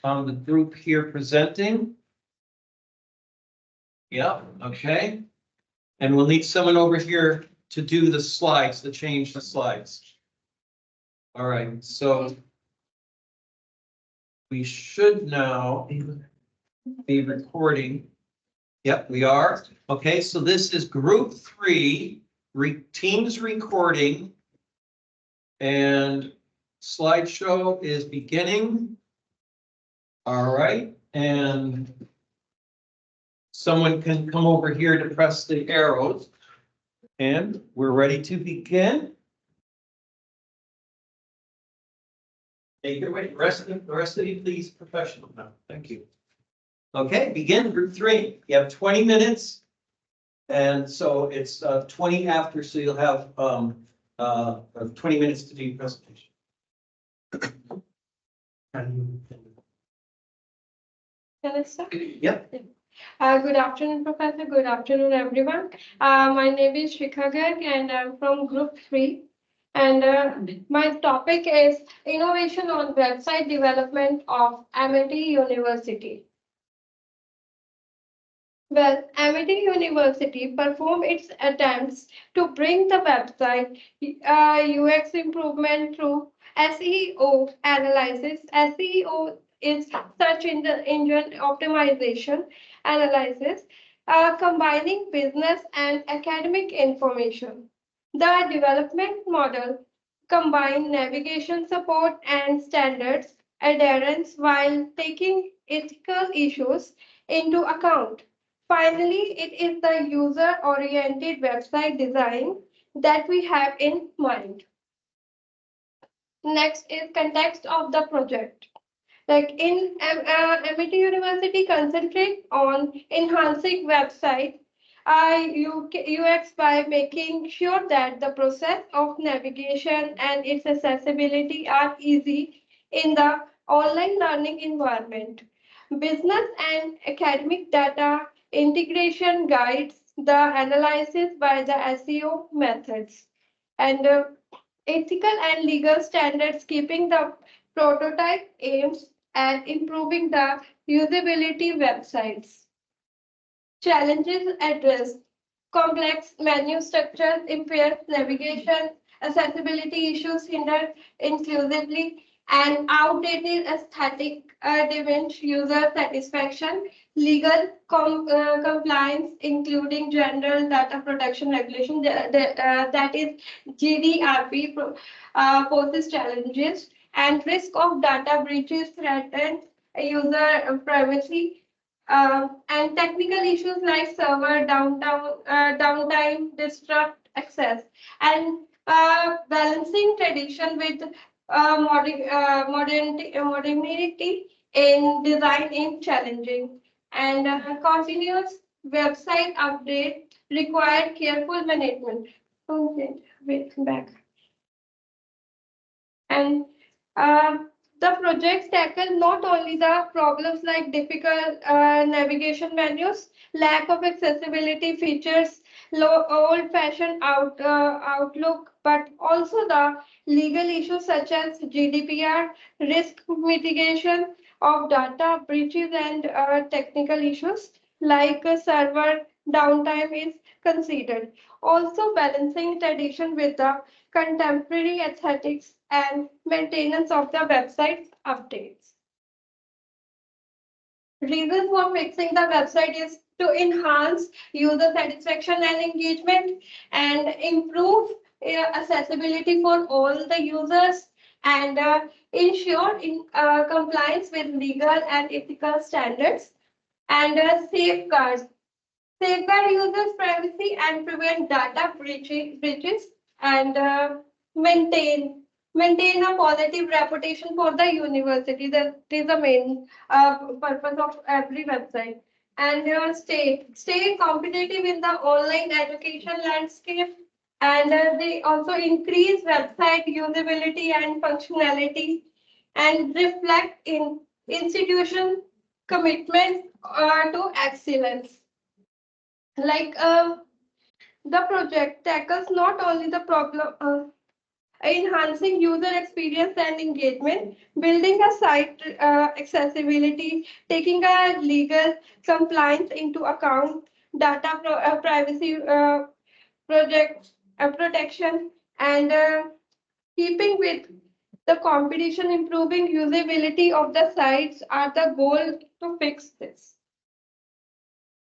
on the group here presenting. Yeah, okay. And we'll need someone over here to do the slides, to change the slides. All right, so we should now be recording. Yep, we are. Okay, so this is group 3, Teams recording. And slideshow is beginning. All right, and someone can come over here to press the arrows. And we're ready to begin. Take it away. The rest of you, please, professional now. Thank you. Okay, begin group 3. You have 20 minutes. And so it's 20 after, so you'll have 20 minutes to do your presentation. Can I start? Yep. Good afternoon, Professor. Good afternoon, everyone. My name is Shikha Garg and I'm from Group 3. And my topic is Innovation on Website Development of Amity University. Well, Amity University performed its attempts to bring the website UX improvement through SEO analysis. SEO is search engine optimization analysis, combining business and academic information. The development model combined navigation support and standards adherence while taking ethical issues into account. Finally, it is the user-oriented website design that we have in mind. Next is context of the project. Like in Amity University, concentrate on enhancing website UX by making sure that the process of navigation and its accessibility are easy in the online learning environment. Business and academic data integration guides the analysis by the SEO methods. And ethical and legal standards keeping the prototype aims at improving the usability websites. Challenges addressed. Complex menu structures impair navigation, accessibility issues hinder inclusively, and outdated aesthetic diminish user satisfaction. Legal compliance, including General Data Protection Regulation, that is GDRP, poses challenges, and risk of data breaches threaten user privacy. And technical issues like server downtime disrupt access, and balancing tradition with modernity in design is challenging, and continuous website update require careful management. Okay, wait back. And the projects tackle not only the problems like difficult navigation menus, lack of accessibility features, old-fashioned outlook, but also the legal issues such as GDPR, risk mitigation of data breaches, and technical issues like server downtime is considered. Also balancing tradition with the contemporary aesthetics and maintenance of the website updates. Reason for fixing the website is to enhance user satisfaction and engagement and improve accessibility for all the users and ensure compliance with legal and ethical standards and safeguard users' privacy and prevent data breaches and maintain a positive reputation for the university. That is the main purpose of every website. And stay competitive in the online education landscape. And they also increase website usability and functionality and reflect in institution commitment to excellence. Like the project tackles not only the problem enhancing user experience and engagement, building a site accessibility, taking a legal compliance into account, data privacy project protection, and keeping with the competition, improving usability of the sites are the goal to fix this.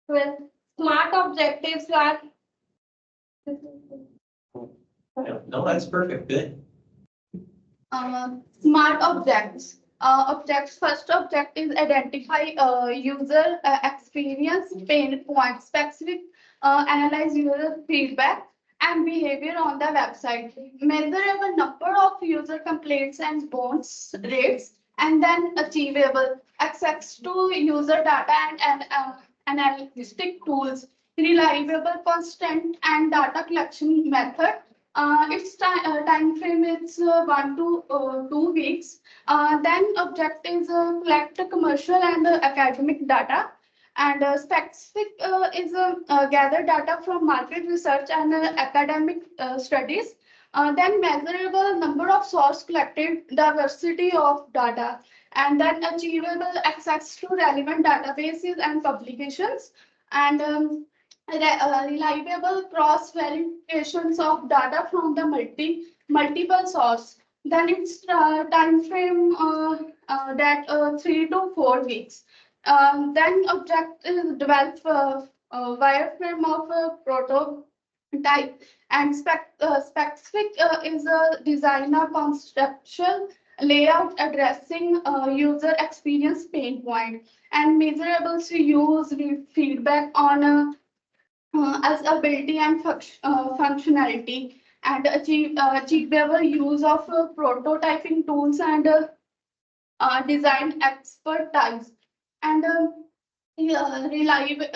Well, smart objectives are. No, that's perfect. Good. Smart objects. First object is identify user experience, pain points, specific, analyze user feedback and behavior on the website, measurable number of user complaints and bounce rates, and then achievable access to user data and analytic tools, reliable, constant, and data collection method. Its time frame is 1 to 2 weeks. Then objectives collect commercial and academic data, and specific is gather data from market research and academic studies. Then measurable number of source collected, diversity of data, and then achievable access to relevant databases and publications, and reliable cross verifications of data from the multiple source. Then its time frame that 3 to 4 weeks. Then object is develop wireframe of prototype, and specific is a designer conceptual layout addressing user experience pain point, and measurable to use feedback on as ability and functionality, and achievable use of prototyping tools and design expertise, and reliable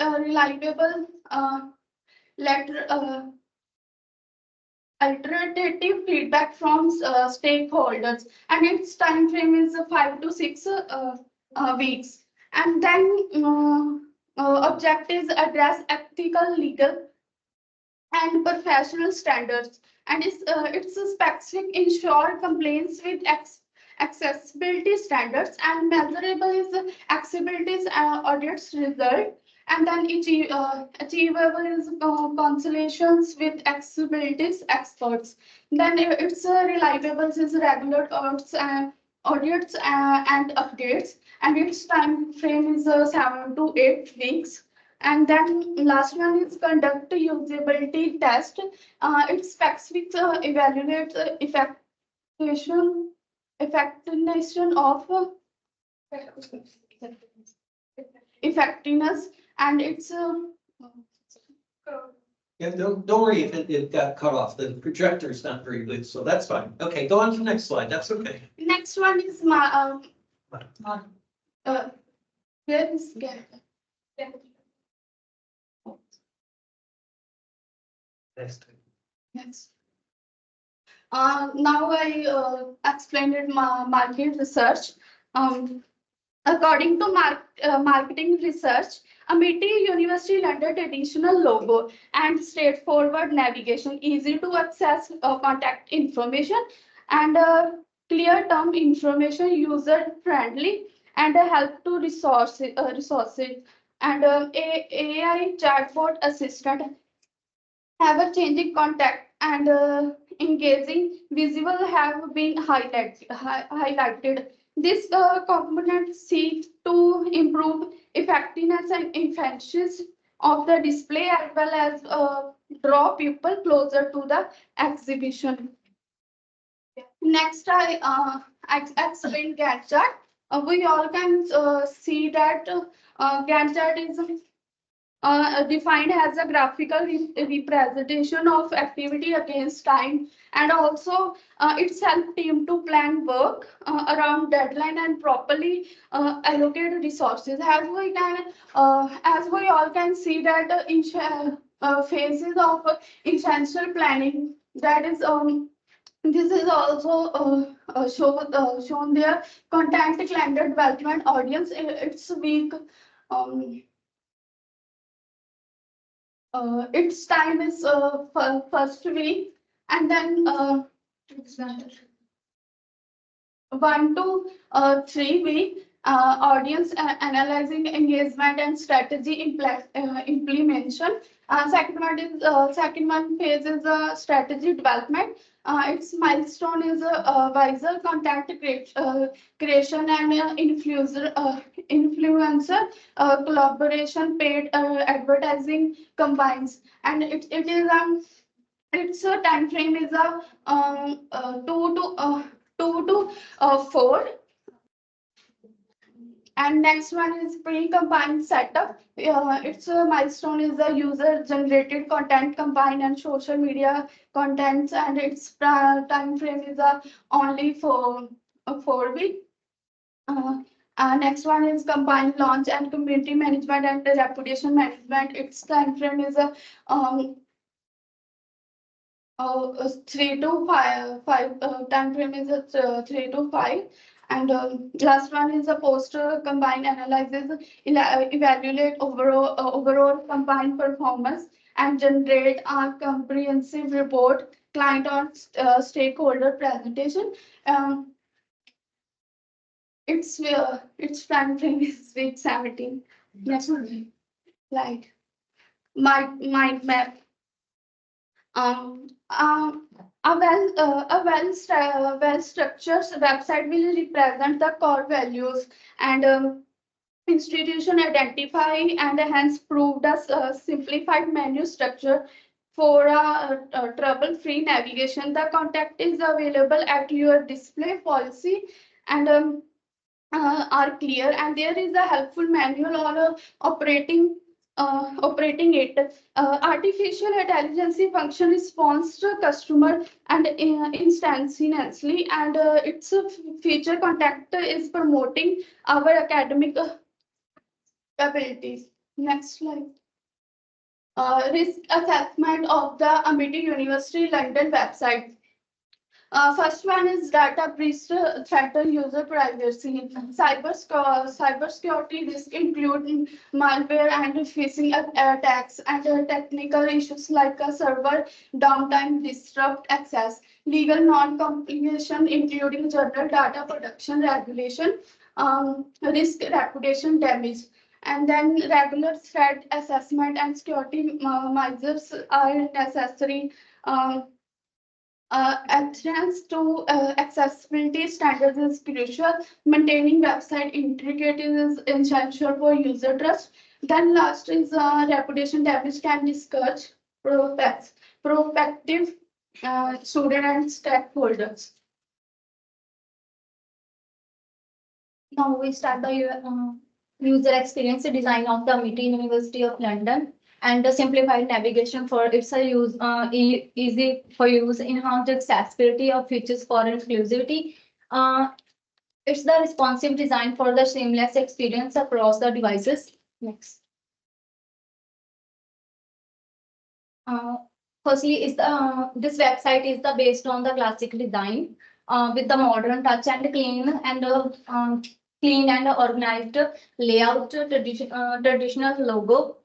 letter alternative feedback from stakeholders, and its time frame is 5 to 6 weeks. And then objectives address ethical, legal, and professional standards, and it's a specific ensure compliance with accessibility standards, and measurable is accessibility audits result, and then achievable is consolations with accessibility experts. Then it's reliable is regular audits and updates, and its time frame is 7 to 8 weeks. And then last one is conduct a usability test. Its specific evaluate effectiveness of effectiveness, and it's Yeah, don't worry if it got cut off. The projector is not very good, so that's fine. Okay, go on to the next slide. That's okay. next one is my where is Yes. Now I explained it market research. According to marketing research, Amity University lender traditional logo and straightforward navigation, easy to access contact information, and clear term information, user friendly, and help to resources, and AI chatbot assistant, ever changing contact, and engaging visual have been highlighted. This component seeks to improve effectiveness and efficiency of the display, as well as draw people closer to the exhibition. Next, I explain Gantt chart. We all can see that Gantt chart is defined as a graphical representation of activity against time, and also it's help team to plan work around deadline and properly allocate resources. As we all can see that in phases of essential planning, that is this is also shown there. Content calendar development audience, it's week. Its time is first week, and then 1 to 3 week audience analyzing engagement and strategy implementation. Second one phase is strategy development. Its milestone is visor contact creation and influencer collaboration, paid advertising combines, and it is its time frame is two to 4. And next one is pre-combined setup. Its milestone is the user-generated content combined and social media contents, and its time frame is only for 4 weeks. Next one is combined launch and community management and reputation management. Its time frame is um, 3 to 5. Time frame is 3 to 5. And last one is a post combined analysis, evaluate overall combined performance and generate a comprehensive report, client or stakeholder presentation. Its time frame is week 17. Next one. Slide. Mind map. A well-structured website will represent the core values and institution identify and hence prove the simplified menu structure for trouble-free navigation. The contact is available at your display, policy and are clear, and there is a helpful manual or operating it. Artificial intelligence function responds to customer and instantaneously, and its feature contact is promoting our academic abilities. Next slide. Risk assessment of the Amity University London website. First one is data breach threat user privacy. Cybersecurity risk include malware and phishing attacks, and technical issues like a server downtime disrupt access. Legal non-complication including general data protection regulation, risk reputation damage. And then regular threat assessment and security measures are necessary. Adherence to accessibility standards is crucial. Maintaining website integrity is essential for user trust. Then last is reputation damage can discourage prospective student and stakeholders. Now we start the user experience design of the Amity University of London and the simplified navigation for its use, easy for use, enhanced accessibility of features for inclusivity. It's the responsive design for the seamless experience across the devices. Next. Firstly, is the this website is the based on the classic design with the modern touch and clean and organized layout, traditional logo,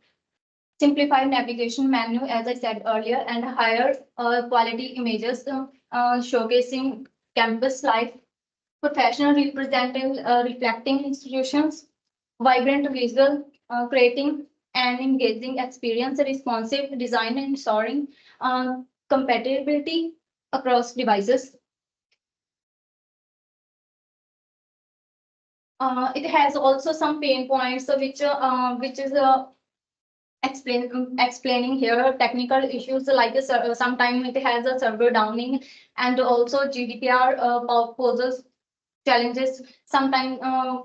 simplified navigation menu, as I said earlier, and higher quality images showcasing campus life, professional reflecting institutions, vibrant visual, creating an engaging experience, responsive design, ensuring compatibility across devices. It has also some pain points which is explaining here technical issues like sometimes it has a server downing, and also GDPR poses challenges. Sometimes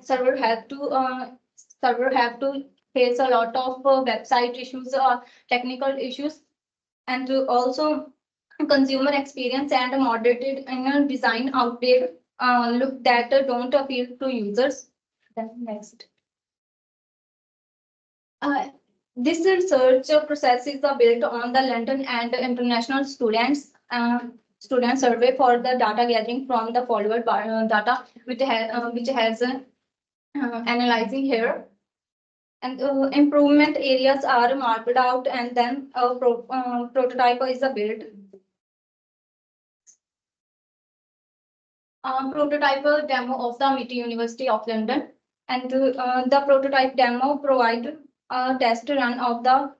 server have to face a lot of website issues or technical issues, and also consumer experience and moderated design outdated look that don't appeal to users. Then next. This research process is built on the London and international student survey for the data gathering from the forward data, which has analyzing here. And improvement areas are marked out, and then a prototype is built. prototype demo of the Amity University of London. And the prototype demo provide a test run of the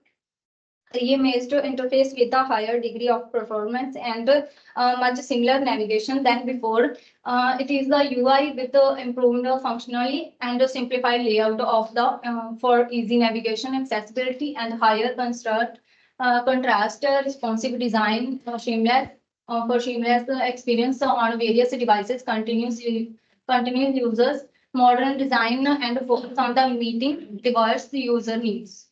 reimaged interface with a higher degree of performance and much similar navigation than before. It is the UI with the improved functionally and a simplified layout of the for easy navigation, accessibility, and higher contrast responsive design for seamless experience on various devices. Continuous users, modern design, and focus on the meeting diverse user needs.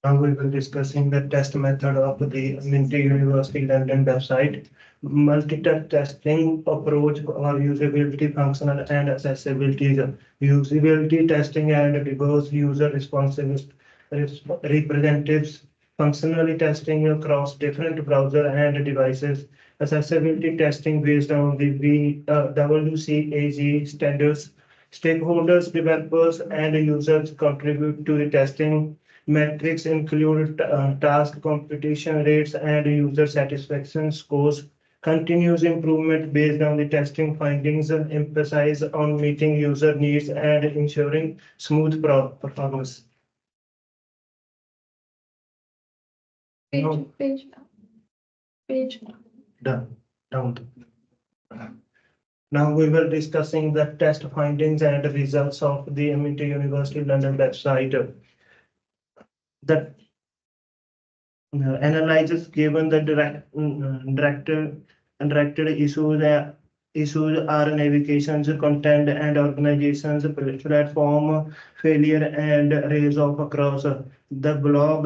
Now we will be discussing the test method of the Amity University London website. Multi-touch testing approach for usability, functional and accessibility. Usability testing and diverse user responsive representatives. Functionally testing across different browser and devices. Accessibility testing based on the WCAG standards. Stakeholders, developers, and users contribute to the testing. Metrics include task completion rates and user satisfaction scores. Continuous improvement based on the testing findings emphasize on meeting user needs and ensuring smooth performance. No. Page. Done. Down. Now we will discussing the test findings and results of the Amity University London website. The analyzes given the directed issues are navigations, content, and organizations, platform failure, and raise of across. The blog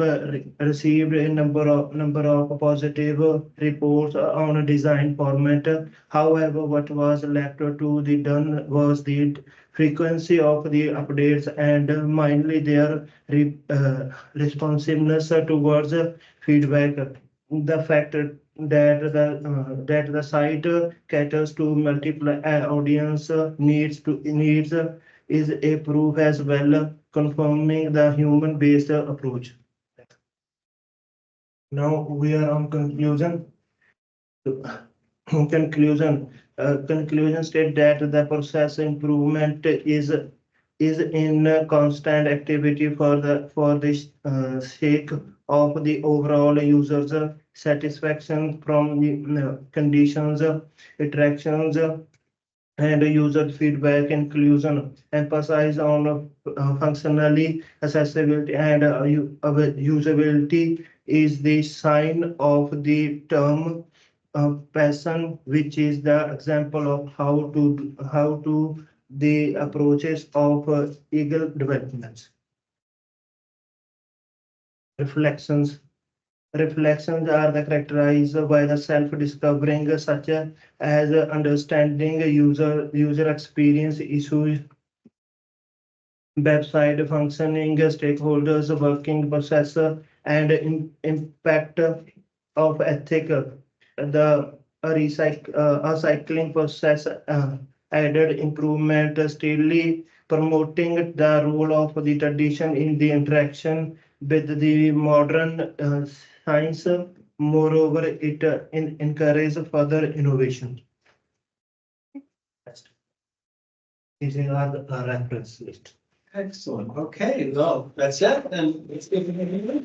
received a number of positive reports on design format. However, what was left to be done was the frequency of the updates and mainly their responsiveness towards feedback. The fact that the site caters to multiple audience needs is a proof as well, confirming the human-based approach. Now we are on conclusion. Conclusion state that the process improvement is in constant activity for the sake of the overall users satisfaction from the conditions, interactions, and user feedback. Inclusion emphasize on functionally accessibility and usability is the sign of the term passion, which is the example of how to the approaches of eagle developments. Reflections are the characterized by the self-discovering such as understanding user experience issues, website functioning, stakeholders working process, and impact of ethic. The recycling process added improvement, steadily promoting the role of the tradition in the interaction with the modern science. Moreover, it encourages further innovation. These are the reference list. Excellent. Okay, well, that's it. Then let's give it a minute.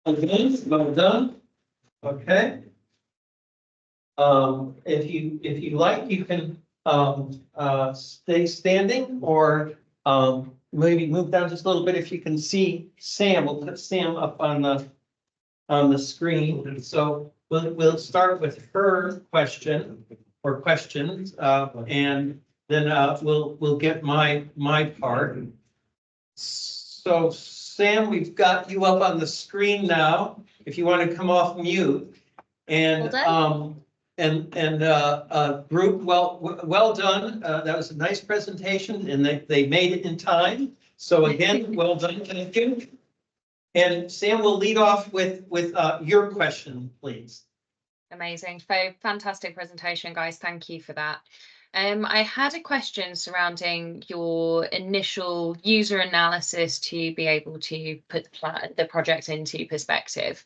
Again, well done. Okay. If you like, you can stay standing or maybe move down just a little bit if you can see Sam. We'll put Sam up on the screen. So we'll start with her question or questions, and then we'll get my part. So Sam, we've got you up on the screen now. If you want to come off mute, and group, well done. That was a nice presentation, and they made it in time. So again, well done, thank you. And Sam will lead off with your question, please. Amazing. So fantastic presentation, guys. Thank you for that. I had a question surrounding your initial user analysis to be able to put the project into perspective.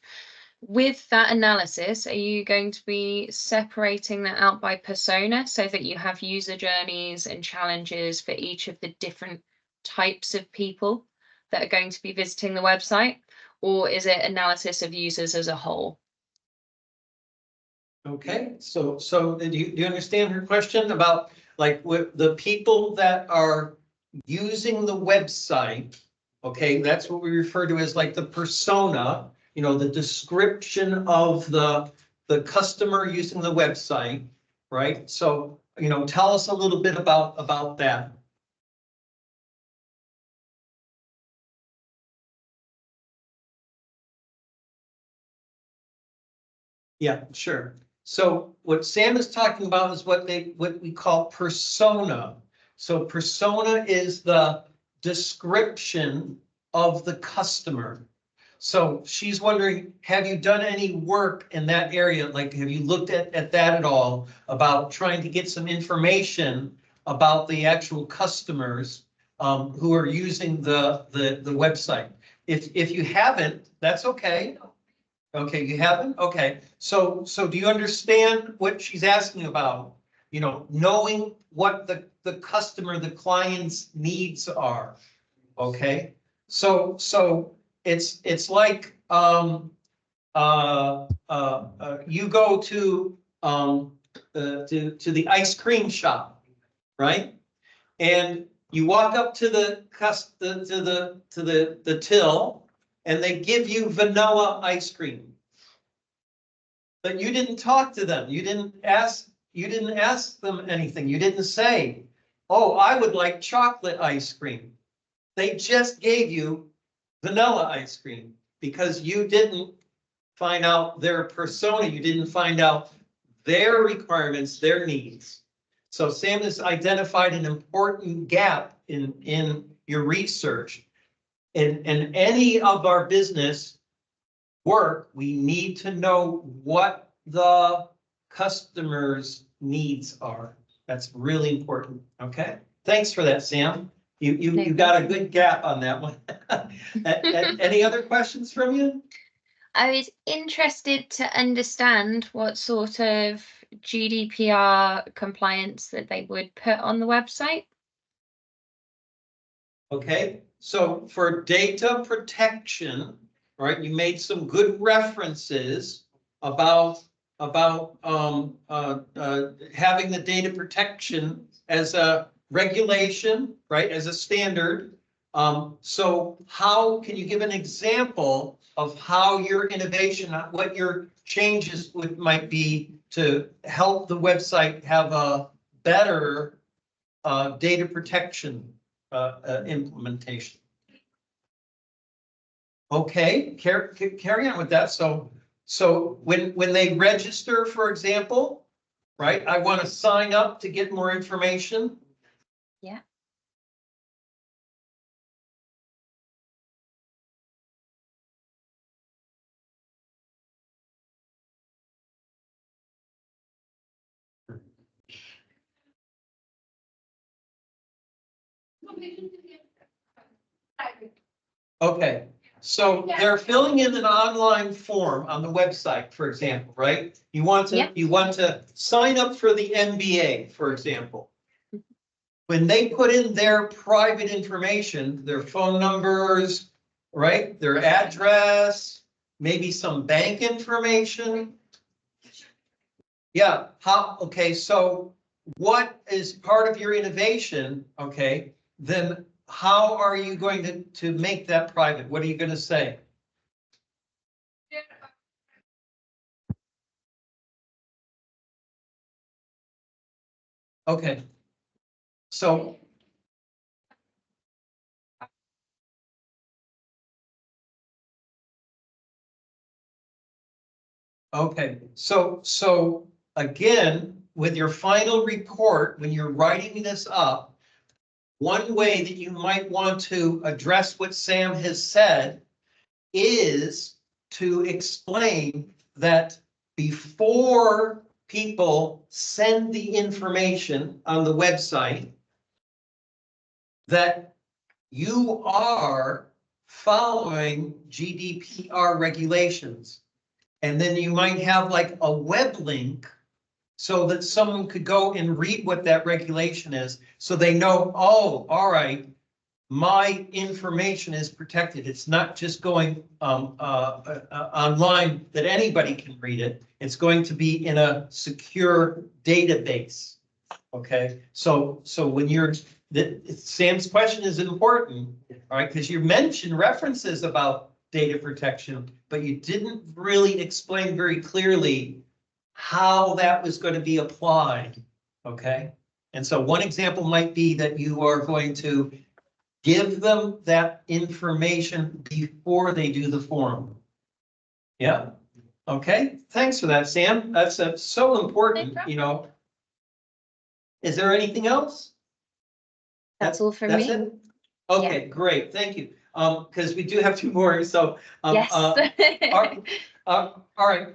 With that analysis, are you going to be separating that out by persona so that you have user journeys and challenges for each of the different types of people that are going to be visiting the website? Or is it analysis of users as a whole? Okay, so do you understand her question about like with the people that are using the website? Okay, that's what we refer to as like the persona, you know, the description of the customer using the website, right? So, you know, tell us a little bit about that. Yeah, sure. So what Sam is talking about is what we call persona. So persona is the description of the customer. So she's wondering, have you done any work in that area? Like, have you looked at that at all about trying to get some information about the actual customers who are using the website? If you haven't, that's okay. Okay, you haven't? Okay, so do you understand what she's asking about? You know, knowing what the customer, the client's needs are. Okay, so it's like you go to the ice cream shop, right? And you walk up to the till, and they give you vanilla ice cream. But you didn't talk to them. You didn't ask them anything. You didn't say, "Oh, I would like chocolate ice cream." They just gave you vanilla ice cream because you didn't find out their persona. You didn't find out their requirements, their needs. So Sam has identified an important gap in your research. In any of our business work, we need to know what the customer's needs are. That's really important. Okay, thanks for that, Sam. You got a good gap on that one. Any other questions from you? I was interested to understand what sort of GDPR compliance that they would put on the website. Okay, so for data protection, right, you made some good references about having the data protection as a regulation, right, as a standard. So how can you give an example of how your innovation, what your changes might be to help the website have a better data protection implementation? Okay, carry on with that. So when they register, for example, right, I want to sign up to get more information. Yeah. Okay, so they're filling in an online form on the website, for example, right? You want to sign up for the MBA, for example. When they put in their private information, their phone numbers, right, their address, maybe some bank information. Yeah, okay, so what is part of your innovation, okay, then how are you going to make that private? What are you going to say? Okay. So. Okay, so again, with your final report, when you're writing this up, one way that you might want to address what Sam has said is to explain that before people send the information on the website that you are following GDPR regulations. And then you might have like a web link so that someone could go and read what that regulation is, so they know, oh, all right, my information is protected. It's not just going online that anybody can read it. It's going to be in a secure database. Okay, so when you're, Sam's question is important, all right, because you mentioned references about data protection, but you didn't really explain very clearly how that was going to be applied. Okay, and so one example might be that you are going to give them that information before they do the form. Yeah, okay, thanks for that, Sam. That's so important, you know. Is there anything else? That's all from That's me. it? Okay, great, thank you. Because we do have two more, so. Yes. All right,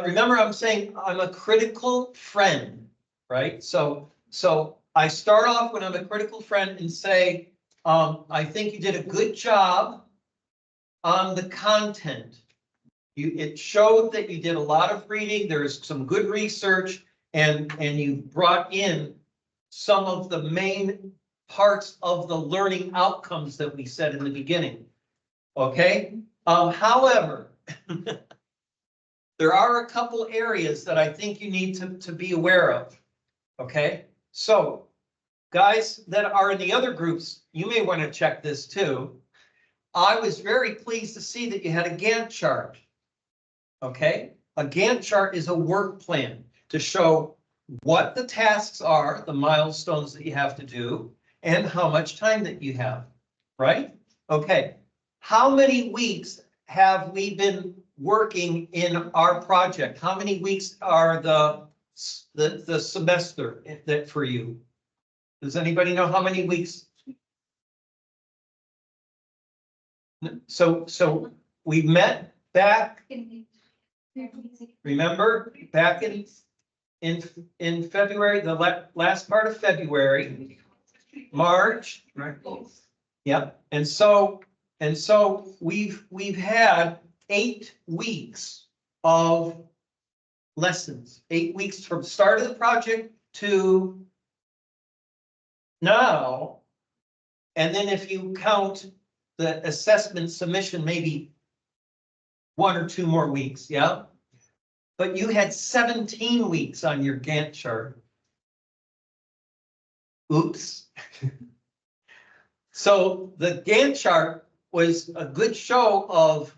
remember I'm saying I'm a critical friend, right? So I start off when I'm a critical friend and say, I think you did a good job on the content. It showed that you did a lot of reading, there's some good research, and you brought in some of the main parts of the learning outcomes that we said in the beginning. Okay, however, there are a couple areas that I think you need to be aware of. Okay, so guys that are in the other groups, you may want to check this too. I was very pleased to see that you had a Gantt chart. Okay, a Gantt chart is a work plan to show what the tasks are, the milestones that you have to do, and how much time that you have, right? Okay, how many weeks have we been working in our project? How many weeks are the semester that for you? Does anybody know how many weeks? So we met back, remember, back in February, the last part of February, March, right? Yep, and so we've had 8 weeks of lessons, 8 weeks from start of the project to now. And then if you count the assessment submission, maybe 1 or 2 more weeks, yeah? But you had 17 weeks on your Gantt chart. Oops. So the Gantt chart was a good show of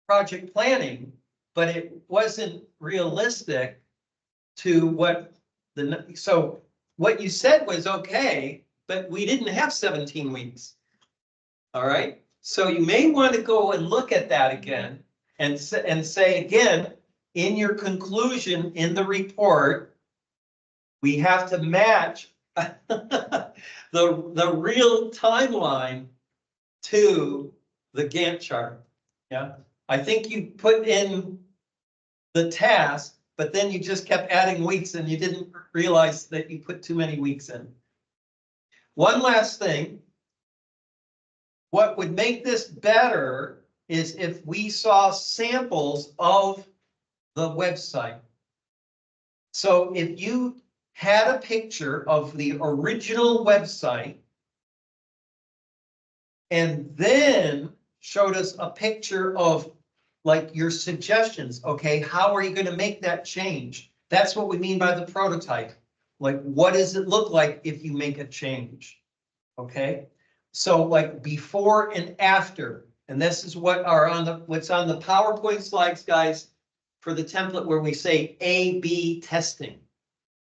project planning, but it wasn't realistic to what so what you said was okay, but we didn't have 17 weeks. All right, so you may want to go and look at that again and say again, in your conclusion in the report, we have to match the real timeline to the Gantt chart. Yeah, I think you put in the task, but then you just kept adding weeks and you didn't realize that you put too many weeks in. One last thing. What would make this better is if we saw samples of the website. So if you had a picture of the original website and then showed us a picture of like your suggestions, okay, how are you going to make that change? That's what we mean by the prototype. Like, what does it look like if you make a change? Okay, so like before and after, and this is what are on what's on the PowerPoint slides, guys, for the template where we say A/B testing.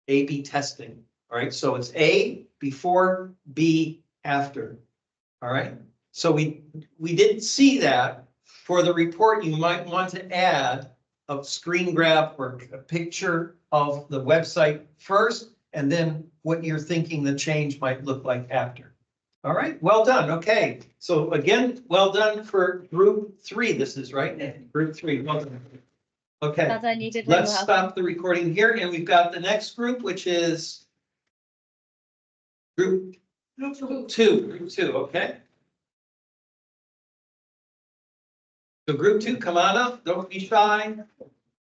A/B testing. All right, so it's A before, B after. All right, so we didn't see that. For the report, you might want to add a screen grab or a picture of the website first, and then what you're thinking the change might look like after. All right, well done. Okay, so again, well done for group 3. This is right, group 3. Well done. Okay, That I needed very let's well. stop the recording here, and we've got the next group, which is group two, okay? So group two, come on up, don't be shy.